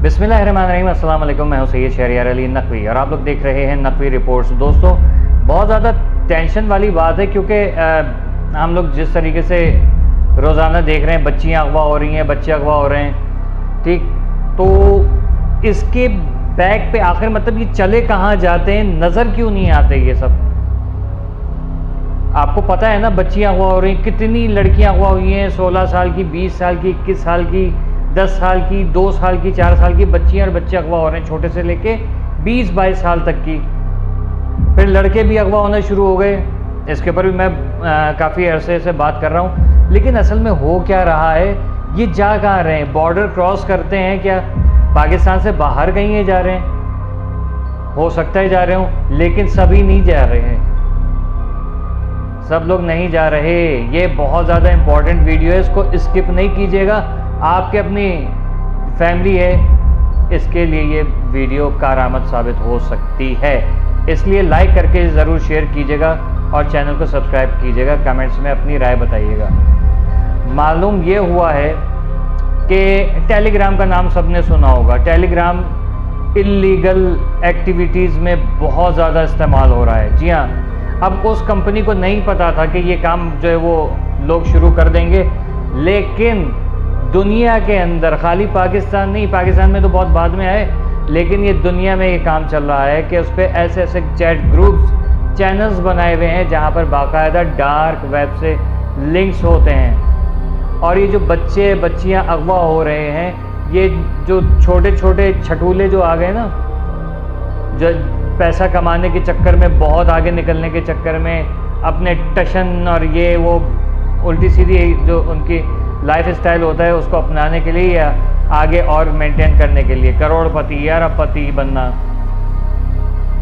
बिस्मिल्लाहिर्रहमानिर्रहीम, अस्सलाम वालेकुम। मैं हूं सैयद शहरियार अली नकवी और आप लोग देख रहे हैं नकवी रिपोर्ट्स। दोस्तों, बहुत ज़्यादा टेंशन वाली बात है क्योंकि हम लोग जिस तरीके से रोज़ाना देख रहे हैं बच्चियां अगवा हो रही हैं, बच्चे अगवा हो रहे हैं, ठीक, तो इसके बैक पे आखिर मतलब ये चले कहाँ जाते हैं, नज़र क्यों नहीं आते ये सब? आपको पता है ना, बच्चियां अगवा हो रही हैं, कितनी लड़कियां अगवा हुई हैं, 16 साल की, 20 साल की, 21 साल की, 10 साल की, 2 साल की, 4 साल की बच्चियां और बच्चे अगवा हो रहे हैं, छोटे से लेके 20-22 साल तक की। फिर लड़के भी अगवा होना शुरू हो गए। इसके ऊपर भी मैं काफ़ी अरसे से बात कर रहा हूँ, लेकिन असल में हो क्या रहा है, ये जा कहाँ रहे हैं? बॉर्डर क्रॉस करते हैं क्या? पाकिस्तान से बाहर कहीं ये जा रहे हैं? हो सकता है जा रहे हों, लेकिन सभी नहीं जा रहे हैं, सब लोग नहीं जा रहे। ये बहुत ज़्यादा इम्पोर्टेंट वीडियो है, इसको स्किप नहीं कीजिएगा। आपके अपनी फैमिली है, इसके लिए ये वीडियो कारआमद साबित हो सकती है, इसलिए लाइक करके ज़रूर शेयर कीजिएगा और चैनल को सब्सक्राइब कीजिएगा। कमेंट्स में अपनी राय बताइएगा। मालूम ये हुआ है कि टेलीग्राम का नाम सबने सुना होगा। टेलीग्राम इल्लीगल एक्टिविटीज़ में बहुत ज़्यादा इस्तेमाल हो रहा है। जी हाँ, अब उस कंपनी को नहीं पता था कि ये काम जो है वो लोग शुरू कर देंगे, लेकिन दुनिया के अंदर, खाली पाकिस्तान नहीं, पाकिस्तान में तो बहुत बाद में आए, लेकिन ये दुनिया में ये काम चल रहा है कि उस पर ऐसे ऐसे चैट ग्रुप्स, चैनल्स बनाए हुए हैं जहाँ पर बाकायदा डार्क वेब से लिंक्स होते हैं। और ये जो बच्चे बच्चियाँ अगवा हो रहे हैं, ये जो छोटे छोटे छटूले जो आ गए ना, जो पैसा कमाने के चक्कर में, बहुत आगे निकलने के चक्कर में, अपने टशन और ये वो उल्टी सीधी जो उनकी लाइफ स्टाइल होता है उसको अपनाने के लिए या आगे और मेंटेन करने के लिए करोड़पति या अरबपति बनना,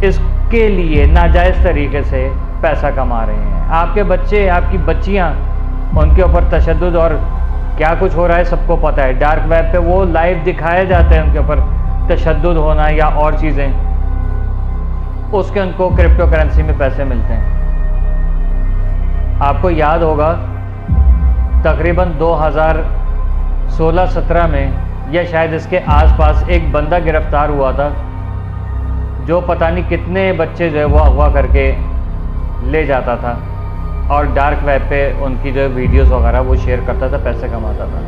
इसके लिए नाजायज़ तरीके से पैसा कमा रहे हैं। आपके बच्चे, आपकी बच्चियां, उनके ऊपर तशद्दुद और क्या कुछ हो रहा है सबको पता है। डार्क वेब पे वो लाइव दिखाए जाते हैं उनके ऊपर तशद्दुद होना या और चीज़ें, उसके उनको क्रिप्टो करेंसी में पैसे मिलते हैं। आपको याद होगा तकरीबन 2016-17 में या शायद इसके आसपास एक बंदा गिरफ्तार हुआ था जो पता नहीं कितने बच्चे जो है वो अगवा करके ले जाता था और डार्क वेब पे उनकी जो वीडियोस वगैरह वो शेयर करता था, पैसे कमाता था।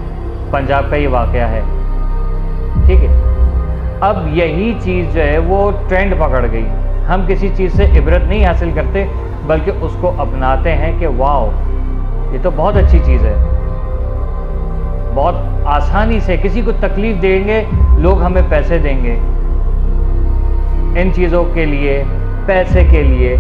पंजाब का ये वाक़या है, ठीक है। अब यही चीज़ जो है वो ट्रेंड पकड़ गई। हम किसी चीज़ से इबरत नहीं हासिल करते, बल्कि उसको अपनाते हैं कि वाओ, ये तो बहुत अच्छी चीज़ है, बहुत आसानी से किसी को तकलीफ देंगे, लोग हमें पैसे देंगे। इन चीज़ों के लिए, पैसे के लिए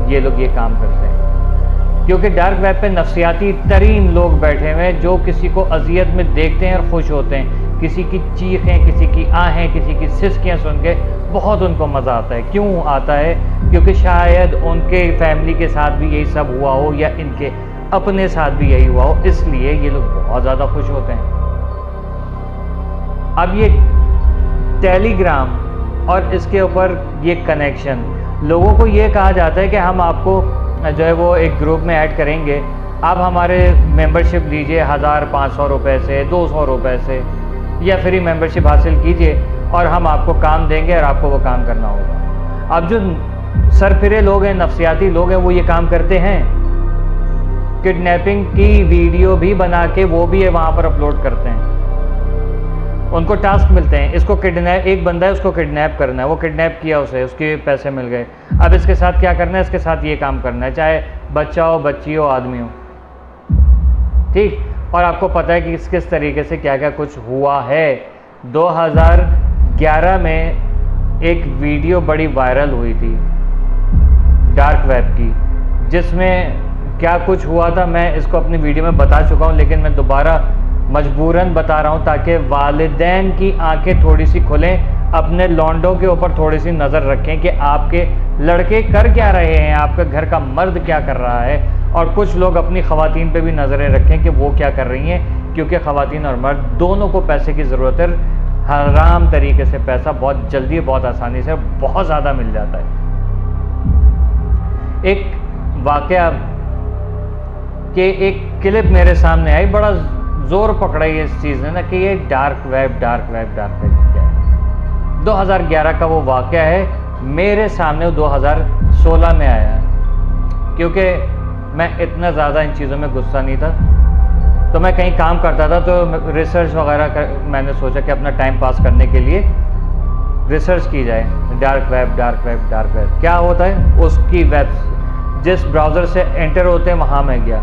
ये लोग ये काम करते हैं, क्योंकि डार्क वेब पे नफसियाती तरीन लोग बैठे हुए हैं जो किसी को अजियत में देखते हैं और खुश होते हैं। किसी की चीखें, किसी की आहें, किसी की सिसकियाँ सुन के बहुत उनको मज़ा आता है। क्यों आता है? क्योंकि शायद उनके फैमिली के साथ भी यही सब हुआ हो या इनके अपने साथ भी यही हुआ हो, इसलिए ये लोग बहुत ज़्यादा खुश होते हैं। अब ये टेलीग्राम और इसके ऊपर ये कनेक्शन, लोगों को ये कहा जाता है कि हम आपको जो है वो एक ग्रुप में ऐड करेंगे, आप हमारे मेंबरशिप लीजिए 1500 रुपये से, 200 रुपये से, या फ्री मेंबरशिप हासिल कीजिए और हम आपको काम देंगे और आपको वो काम करना होगा। अब जो सरफिरे लोग हैं, नफसियाती लोग हैं, वो ये काम करते हैं, किडनैपिंग की वीडियो भी बना के वो भी वहाँ पर अपलोड करते हैं। उनको टास्क मिलते हैं, इसको किडनैप, एक बंदा है उसको किडनैप करना है, वो किडनैप किया उसे, उसके पैसे मिल गए, अब इसके साथ क्या करना है, इसके साथ ये काम करना है, चाहे बच्चा हो, बच्ची हो, आदमी हो, ठीक। और आपको पता है कि किस तरीके से क्या क्या कुछ हुआ है। 2011 में एक वीडियो बड़ी वायरल हुई थी डार्क वेब की, जिसमें क्या कुछ हुआ था मैं इसको अपनी वीडियो में बता चुका हूँ, लेकिन मैं दोबारा मजबूरन बता रहा हूँ ताकि वालिदैन की आंखें थोड़ी सी खुलें, अपने लौंडों के ऊपर थोड़ी सी नज़र रखें कि आपके लड़के कर क्या रहे हैं, आपके घर का मर्द क्या कर रहा है, और कुछ लोग अपनी ख़वातीन पे भी नज़रें रखें कि वो क्या कर रही हैं, क्योंकि ख़वातीन और मर्द दोनों को पैसे की ज़रूरत है। हराम तरीके से पैसा बहुत जल्दी, बहुत आसानी से, बहुत ज़्यादा मिल जाता है। एक वाक़या कि एक क्लिप मेरे सामने आई, बड़ा ज़ोर पकड़ा इस चीज़ ने ना कि ये डार्क वेब क्या है। 2011 का वो वाक़या है, मेरे सामने वो 2016 में आया है। क्योंकि मैं इतना ज़्यादा इन चीज़ों में गुस्सा नहीं था, तो मैं कहीं काम करता था तो रिसर्च वगैरह मैंने सोचा कि अपना टाइम पास करने के लिए रिसर्च की जाए। डार्क वेब क्या होता है, उसकी जिस ब्राउज़र से एंटर होते हैं वहाँ मैं गया,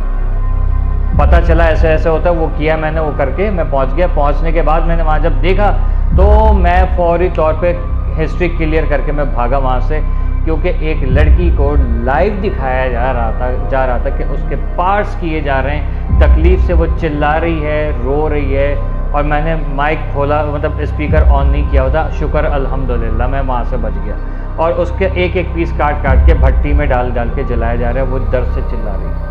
पता चला ऐसे ऐसे होता है, वो किया मैंने, वो करके मैं पहुँच गया। पहुँचने के बाद मैंने वहाँ जब देखा तो मैं फौरी तौर पे हिस्ट्री क्लियर करके मैं भागा वहाँ से, क्योंकि एक लड़की को लाइव दिखाया जा रहा था कि उसके पार्ट्स किए जा रहे हैं, तकलीफ़ से वो चिल्ला रही है, रो रही है, और मैंने माइक खोला, मतलब स्पीकर ऑन नहीं किया होता, शुक्र अल्हम्दुलिल्लाह मैं वहाँ से बच गया। और उसके एक एक पीस काट के भट्टी में डाल के जलाया जा रहा है, वो दर्द से चिल्ला रही है।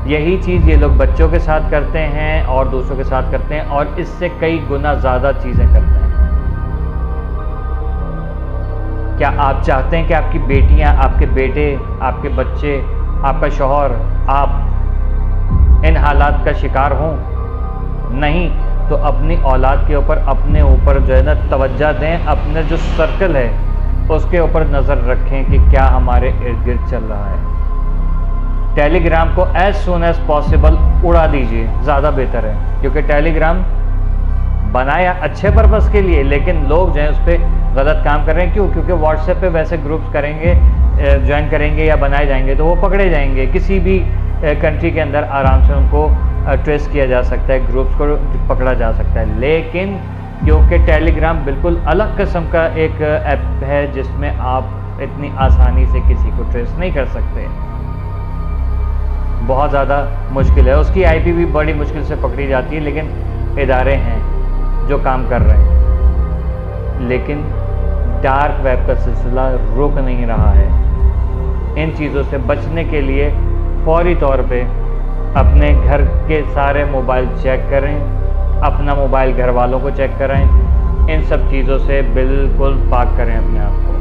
यही चीज़ ये लोग बच्चों के साथ करते हैं और दूसरों के साथ करते हैं, और इससे कई गुना ज़्यादा चीज़ें करते हैं। क्या आप चाहते हैं कि आपकी बेटियां, आपके बेटे, आपके बच्चे, आपका शौहर, आप इन हालात का शिकार हों? नहीं, तो अपनी औलाद के ऊपर, अपने ऊपर जो है ना तवज्जो दें, अपने जो सर्कल है उसके ऊपर नज़र रखें कि क्या हमारे इर्द गिर्द चल रहा है। टेलीग्राम को एज सुन एज पॉसिबल उड़ा दीजिए, ज़्यादा बेहतर है, क्योंकि टेलीग्राम बनाया अच्छे पर्पज़ के लिए, लेकिन लोग जो है उस पर गलत काम कर रहे हैं। क्यों? क्योंकि व्हाट्सएप पे वैसे ग्रुप्स करेंगे, ज्वाइन करेंगे या बनाए जाएंगे तो वो पकड़े जाएंगे। किसी भी कंट्री के अंदर आराम से उनको ट्रेस किया जा सकता है, ग्रुप्स को पकड़ा जा सकता है। लेकिन क्योंकि टेलीग्राम बिल्कुल अलग किस्म का एक ऐप है जिसमें आप इतनी आसानी से किसी को ट्रेस नहीं कर सकते, बहुत ज़्यादा मुश्किल है। उसकी IP भी बड़ी मुश्किल से पकड़ी जाती है, लेकिन इदारे हैं जो काम कर रहे हैं। लेकिन डार्क वेब का सिलसिला रुक नहीं रहा है। इन चीज़ों से बचने के लिए फौरी तौर पे अपने घर के सारे मोबाइल चेक करें, अपना मोबाइल घर वालों को चेक कराएं, इन सब चीज़ों से बिल्कुल पाक करें अपने आप को।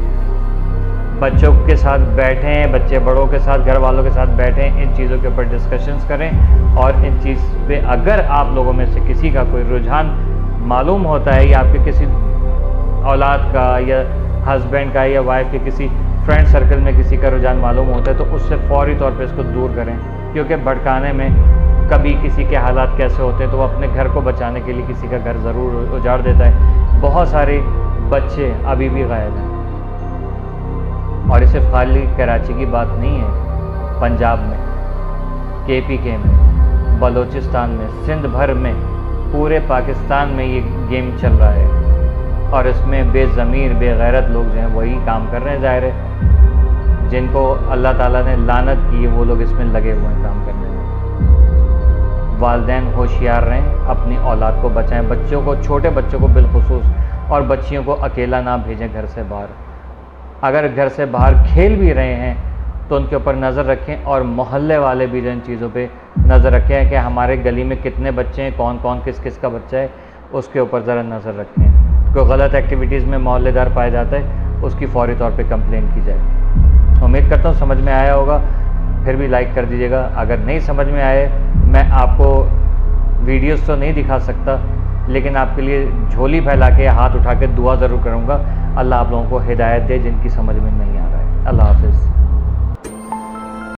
बच्चों के साथ बैठें, बच्चे बड़ों के साथ, घर वालों के साथ बैठें, इन चीज़ों के ऊपर डिस्कशंस करें। और इन चीज़ पे अगर आप लोगों में से किसी का कोई रुझान मालूम होता है, या आपके किसी औलाद का या हस्बैंड का या वाइफ के किसी फ्रेंड सर्कल में किसी का रुझान मालूम होता है, तो उससे फौरी तौर पे इसको दूर करें। क्योंकि भड़काने में कभी किसी के हालात कैसे होते हैं तो वो अपने घर को बचाने के लिए किसी का घर ज़रूर उजाड़ देता है। बहुत सारे बच्चे अभी भी गायब हैं, और ये सिर्फ खाली कराची की बात नहीं है, पंजाब में, KPK में, बलूचिस्तान में, सिंध भर में, पूरे पाकिस्तान में ये गेम चल रहा है। और इसमें बेज़मीर बेगैरत लोग जो हैं वही काम कर रहे हैं, ज़ाहिर है। जिनको अल्लाह ताला ने लानत की है वो लोग इसमें लगे हुए हैं काम करने में। वालिदैन होशियार रहें, अपनी औलाद को बचाएं, बच्चों को, छोटे बच्चों को बिलखुसूस, और बच्चियों को अकेला ना भेजें घर से बाहर। अगर घर से बाहर खेल भी रहे हैं तो उनके ऊपर नज़र रखें, और मोहल्ले वाले भी जो इन चीज़ों पे नज़र रखें कि हमारे गली में कितने बच्चे हैं, कौन कौन किस किस का बच्चा है, उसके ऊपर ज़रा नज़र रखें। कोई गलत एक्टिविटीज़ में मोहल्लेदार पाया जाता है, उसकी फौरी तौर पे कंप्लेंट की जाए। उम्मीद करता हूँ समझ में आया होगा, फिर भी लाइक कर दीजिएगा। अगर नहीं समझ में आए, मैं आपको वीडियोस तो नहीं दिखा सकता, लेकिन आपके लिए झोली फैला के, हाथ उठा के दुआ ज़रूर करूँगा। अल्लाह आप लोगों को हिदायत दे जिनकी समझ में नहीं आ रहा है। अल्लाह हाफ़िज़।